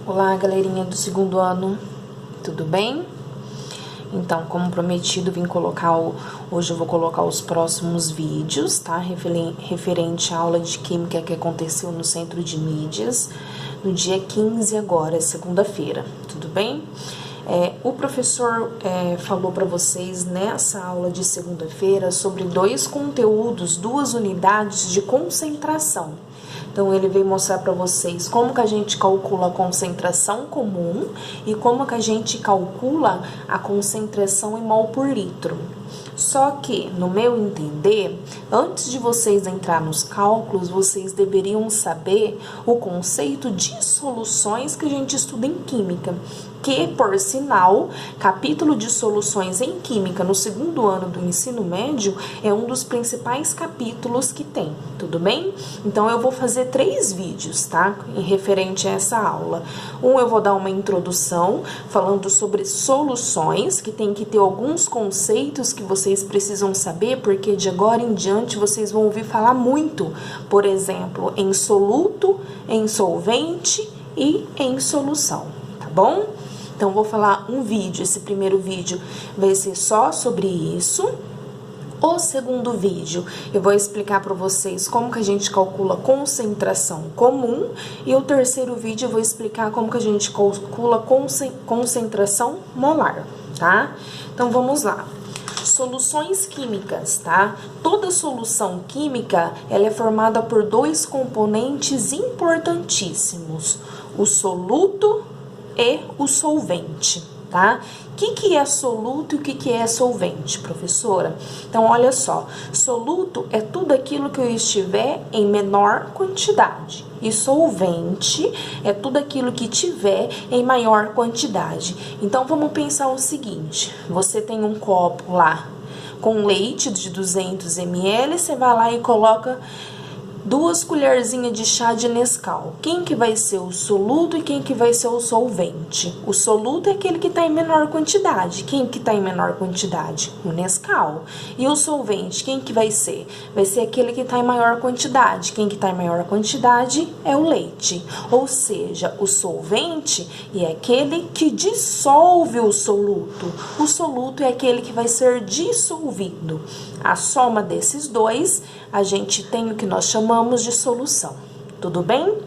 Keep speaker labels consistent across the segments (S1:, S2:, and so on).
S1: Olá, galerinha do segundo ano, tudo bem? Então, como prometido, hoje eu vou colocar os próximos vídeos, tá? Referente à aula de Química que aconteceu no Centro de Mídias, no dia 15 agora, segunda-feira, tudo bem? O professor falou para vocês nessa aula de segunda-feira sobre dois conteúdos, duas unidades de concentração. Então, ele veio mostrar para vocês como que a gente calcula a concentração comum e como que a gente calcula a concentração em mol por litro. Só que, no meu entender, antes de vocês entrar nos cálculos, vocês deveriam saber o conceito de soluções que a gente estuda em Química, que, por sinal, capítulo de soluções em Química no segundo ano do ensino médio é um dos principais capítulos que tem, tudo bem? Então, eu vou fazer 3 vídeos, tá? Em referente a essa aula. Eu vou dar uma introdução falando sobre soluções, que tem que ter alguns conceitos que vocês precisam saber, porque de agora em diante vocês vão ouvir falar muito, por exemplo, em soluto, em solvente e em solução, tá bom? Então, vou falar um vídeo, esse primeiro vídeo vai ser só sobre isso. O segundo vídeo, eu vou explicar para vocês como que a gente calcula concentração comum. E o terceiro vídeo, eu vou explicar como que a gente calcula concentração molar, tá? Então, vamos lá. Soluções químicas, tá? Toda solução química, ela é formada por 2 componentes importantíssimos, o soluto e o solvente, tá? O que é soluto e o que é solvente, professora? Então, olha só, soluto é tudo aquilo que eu estiver em menor quantidade, e solvente é tudo aquilo que tiver em maior quantidade. Então, vamos pensar o seguinte, você tem um copo lá com leite de 200 ml, você vai lá e coloca 2 colherzinhas de chá de Nescau. Quem que vai ser o soluto e quem que vai ser o solvente? O soluto é aquele que está em menor quantidade. Quem que está em menor quantidade? O Nescau. E o solvente, quem que vai ser? Vai ser aquele que está em maior quantidade. Quem que está em maior quantidade é o leite. Ou seja, o solvente é aquele que dissolve o soluto. O soluto é aquele que vai ser dissolvido. A soma desses dois, a gente tem o que nós chamamos de solução. Tudo bem?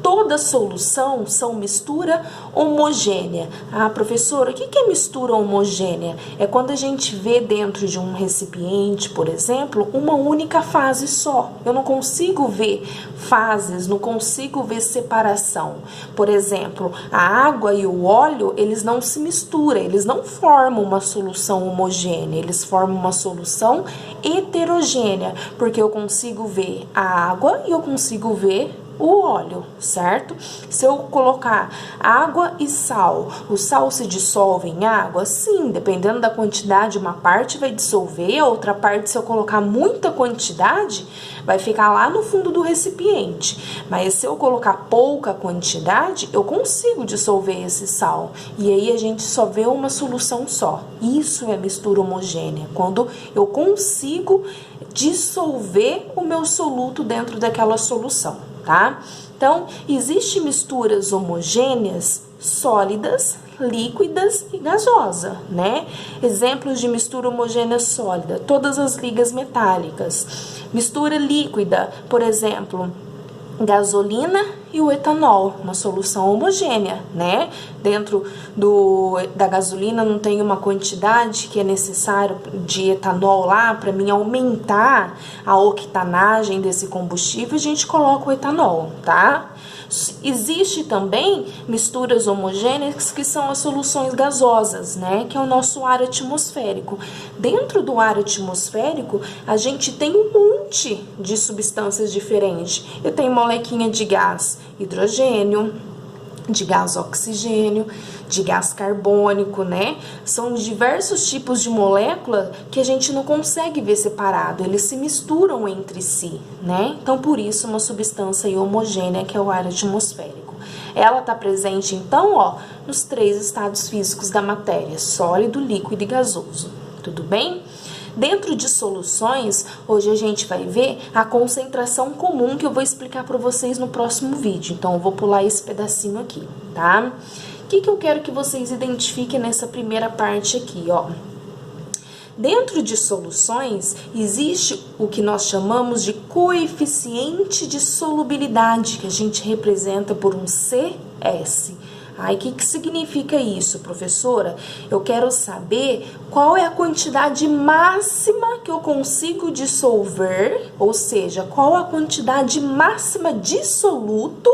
S1: Toda solução são mistura homogênea. Ah, professora, o que é mistura homogênea? É quando a gente vê dentro de um recipiente, por exemplo, uma única fase só. Eu não consigo ver fases, não consigo ver separação. Por exemplo, a água e o óleo, eles não se misturam, eles não formam uma solução homogênea, eles formam uma solução heterogênea, porque eu consigo ver a água e eu consigo ver o óleo, certo? Se eu colocar água e sal, o sal se dissolve em água? Sim, dependendo da quantidade, uma parte vai dissolver, a outra parte, se eu colocar muita quantidade, vai ficar lá no fundo do recipiente. Mas se eu colocar pouca quantidade, eu consigo dissolver esse sal. E aí a gente só vê uma solução só. Isso é mistura homogênea, quando eu consigo dissolver o meu soluto dentro daquela solução. Tá? Então, existem misturas homogêneas, sólidas, líquidas e gasosa, né? Exemplos de mistura homogênea sólida, todas as ligas metálicas. Mistura líquida, por exemplo, gasolina e o etanol, uma solução homogênea, né? Dentro da gasolina não tem uma quantidade que é necessário de etanol lá para mim aumentar a octanagem desse combustível, a gente coloca o etanol, tá? Existe também misturas homogêneas que são as soluções gasosas, né? Que é o nosso ar atmosférico. Dentro do ar atmosférico, a gente tem um monte de substâncias diferentes. Eu tenho molequinha de gás hidrogênio, de gás oxigênio, de gás carbônico, né? São diversos tipos de molécula que a gente não consegue ver separado, eles se misturam entre si, né? Então, por isso, uma substância homogênea que é o ar atmosférico. Ela está presente, então, ó, nos 3 estados físicos da matéria, sólido, líquido e gasoso, tudo bem? Dentro de soluções, hoje a gente vai ver a concentração comum que eu vou explicar para vocês no próximo vídeo. Então, eu vou pular esse pedacinho aqui. tá? O que eu quero que vocês identifiquem nessa primeira parte aqui, ó? Dentro de soluções, existe o que nós chamamos de coeficiente de solubilidade, que a gente representa por um CS. Aí, o que significa isso, professora? Eu quero saber qual é a quantidade máxima que eu consigo dissolver, ou seja, qual a quantidade máxima de soluto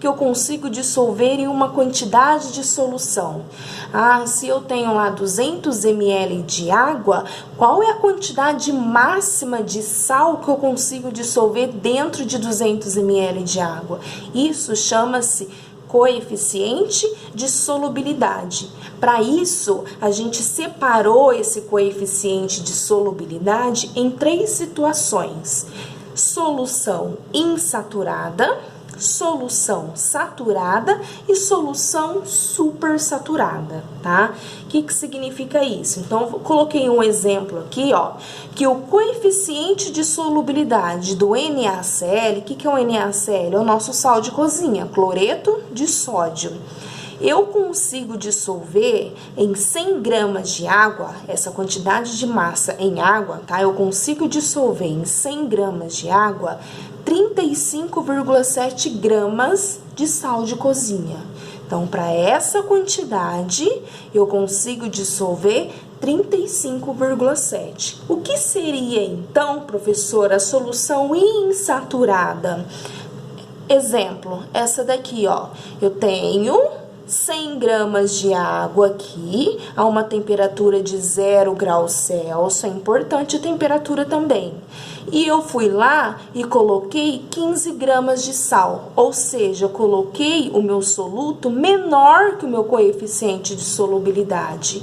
S1: que eu consigo dissolver em uma quantidade de solução. Ah, se eu tenho lá 200 ml de água, qual é a quantidade máxima de sal que eu consigo dissolver dentro de 200 ml de água? Isso chama-se coeficiente de solubilidade. Para isso, a gente separou esse coeficiente de solubilidade em 3 situações: solução insaturada, solução saturada e solução supersaturada, tá? O que significa isso? Então, eu coloquei um exemplo aqui, ó, que o coeficiente de solubilidade do NaCl, o que é o NaCl? É o nosso sal de cozinha, cloreto de sódio. Eu consigo dissolver em 100 gramas de água, essa quantidade de massa em água, tá? Eu consigo dissolver em 100 gramas de água 35,7 gramas de sal de cozinha. Então, para essa quantidade, eu consigo dissolver 35,7. O que seria, então, professora, a solução insaturada? Exemplo, essa daqui, ó. Eu tenho 100 gramas de água aqui, a uma temperatura de 0 graus Celsius, é importante a temperatura também. E eu fui lá e coloquei 15 gramas de sal, ou seja, eu coloquei o meu soluto menor que o meu coeficiente de solubilidade.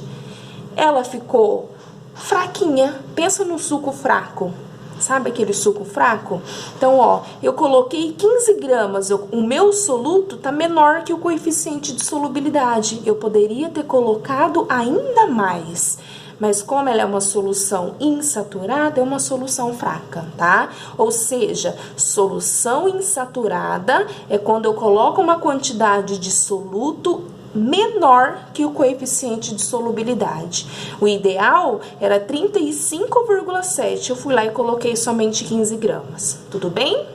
S1: Ela ficou fraquinha, pensa no suco fraco. Sabe aquele suco fraco? Então, ó, eu coloquei 15 gramas, o meu soluto tá menor que o coeficiente de solubilidade. Eu poderia ter colocado ainda mais, mas como ela é uma solução insaturada, é uma solução fraca, tá? Ou seja, solução insaturada é quando eu coloco uma quantidade de soluto menor que o coeficiente de solubilidade. O ideal era 35,7. Eu fui lá e coloquei somente 15 gramas. Tudo bem?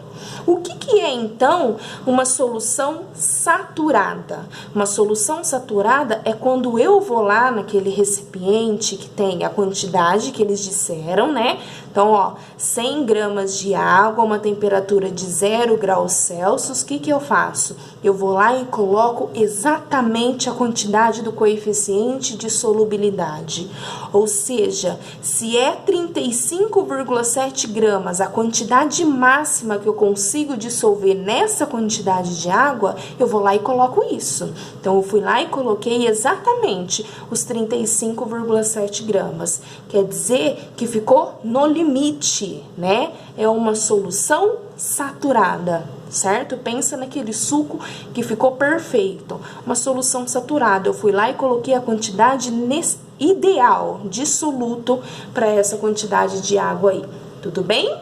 S1: O que é, então, uma solução saturada? Uma solução saturada é quando eu vou lá naquele recipiente que tem a quantidade que eles disseram, né? Então, ó, 100 gramas de água, uma temperatura de 0 graus Celsius, o que eu faço? Eu vou lá e coloco exatamente a quantidade do coeficiente de solubilidade. Ou seja, se é 35,7 gramas, a quantidade máxima que eu consigo dissolver nessa quantidade de água, eu vou lá e coloco isso. Então, eu fui lá e coloquei exatamente os 35,7 gramas. Quer dizer que ficou no limite, né? É uma solução saturada, certo? Pensa naquele suco que ficou perfeito. Uma solução saturada. Eu fui lá e coloquei a quantidade ideal de soluto para essa quantidade de água aí. Tudo bem?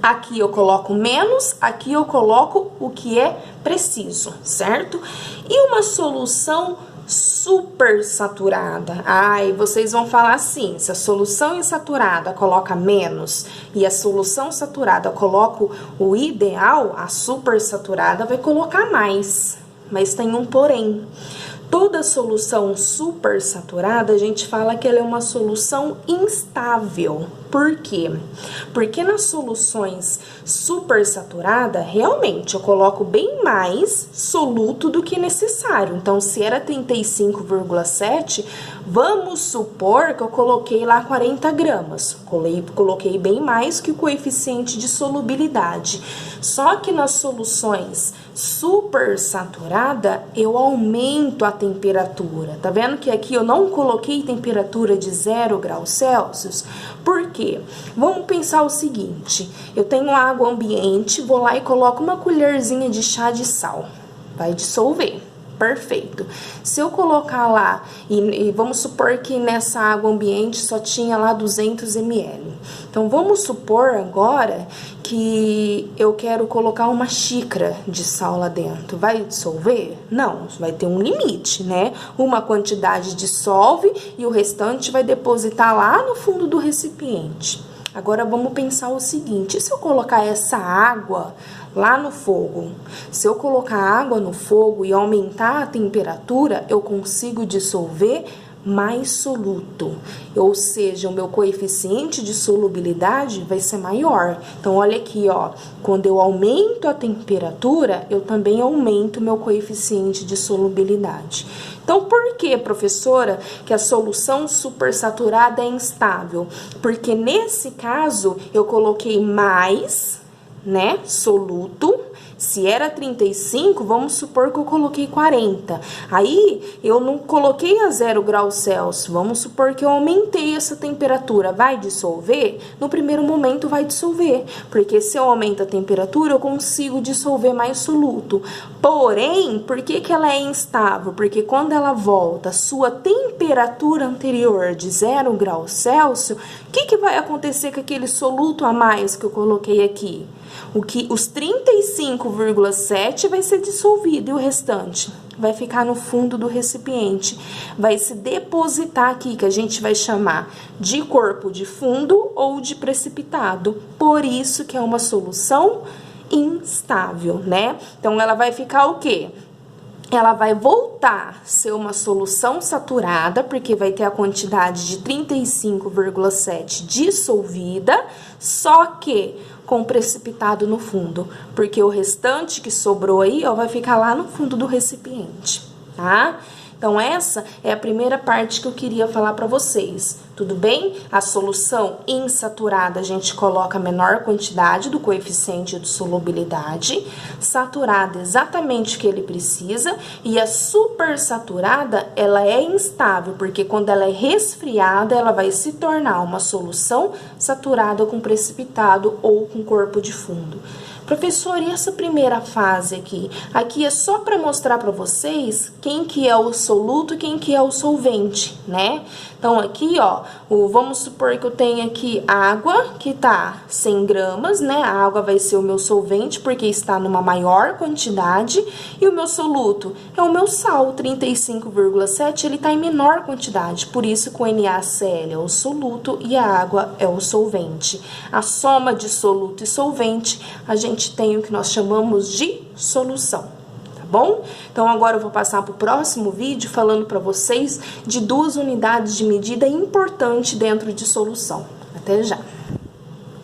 S1: Aqui eu coloco menos, aqui eu coloco o que é preciso, certo? E uma solução supersaturada. Ai, vocês vão falar assim, se a solução insaturada coloca menos e a solução saturada coloca o ideal, a supersaturada vai colocar mais. Mas tem um porém. Toda solução supersaturada, a gente fala que ela é uma solução instável. Por quê? Porque nas soluções supersaturadas, realmente, eu coloco bem mais soluto do que necessário. Então, se era 35,7, vamos supor que eu coloquei lá 40 gramas. Coloquei bem mais que o coeficiente de solubilidade. Só que nas soluções supersaturada, eu aumento a temperatura. Tá vendo que aqui eu não coloquei temperatura de 0 graus Celsius? Por quê? Vamos pensar o seguinte, eu tenho água ambiente, vou lá e coloco uma colherzinha de chá de sal. Vai dissolver. Perfeito. Se eu colocar lá, e vamos supor que nessa água ambiente só tinha lá 200 ml. Então, vamos supor agora que eu quero colocar uma xícara de sal lá dentro. Vai dissolver? Não, vai ter um limite, né? Uma quantidade dissolve e o restante vai depositar lá no fundo do recipiente. Agora, vamos pensar o seguinte, e se eu colocar essa água lá no fogo? Se eu colocar água no fogo e aumentar a temperatura, eu consigo dissolver mais soluto, ou seja, o meu coeficiente de solubilidade vai ser maior. Então, olha aqui, ó, quando eu aumento a temperatura, eu também aumento o meu coeficiente de solubilidade. Então, por que, professora, que a solução supersaturada é instável? Porque nesse caso, eu coloquei mais, né, soluto. Se era 35, vamos supor que eu coloquei 40. Aí, eu não coloquei a 0 graus Celsius. Vamos supor que eu aumentei essa temperatura. Vai dissolver? No primeiro momento, vai dissolver. Porque se eu aumento a temperatura, eu consigo dissolver mais soluto. Porém, por que que ela é instável? Porque quando ela volta à sua temperatura anterior de 0 graus Celsius, o que que vai acontecer com aquele soluto a mais que eu coloquei aqui? Os 35,7 vai ser dissolvido e o restante vai ficar no fundo do recipiente. Vai se depositar aqui, que a gente vai chamar de corpo de fundo ou de precipitado. Por isso que é uma solução instável, né? Então, ela vai ficar o quê? Ela vai voltar a ser uma solução saturada, porque vai ter a quantidade de 35,7 dissolvida, só que com precipitado no fundo, porque o restante que sobrou aí, ó, vai ficar lá no fundo do recipiente, tá? Então, essa é a primeira parte que eu queria falar para vocês, tudo bem? A solução insaturada, a gente coloca a menor quantidade do coeficiente de solubilidade, saturada exatamente o que ele precisa, e a supersaturada, ela é instável, porque quando ela é resfriada, ela vai se tornar uma solução saturada com precipitado ou com corpo de fundo. Professor, e essa primeira fase aqui? Aqui é só para mostrar para vocês quem que é o soluto e quem que é o solvente, né? Então, aqui, ó, vamos supor que eu tenho aqui água, que tá 100 gramas, né? A água vai ser o meu solvente, porque está numa maior quantidade. E o meu soluto é o meu sal, 35,7, ele tá em menor quantidade. Por isso que o NaCl é o soluto e a água é o solvente. A soma de soluto e solvente, a gente tem o que nós chamamos de solução. Bom? Então, agora eu vou passar para o próximo vídeo falando para vocês de 2 unidades de medida importantes dentro de solução. Até já!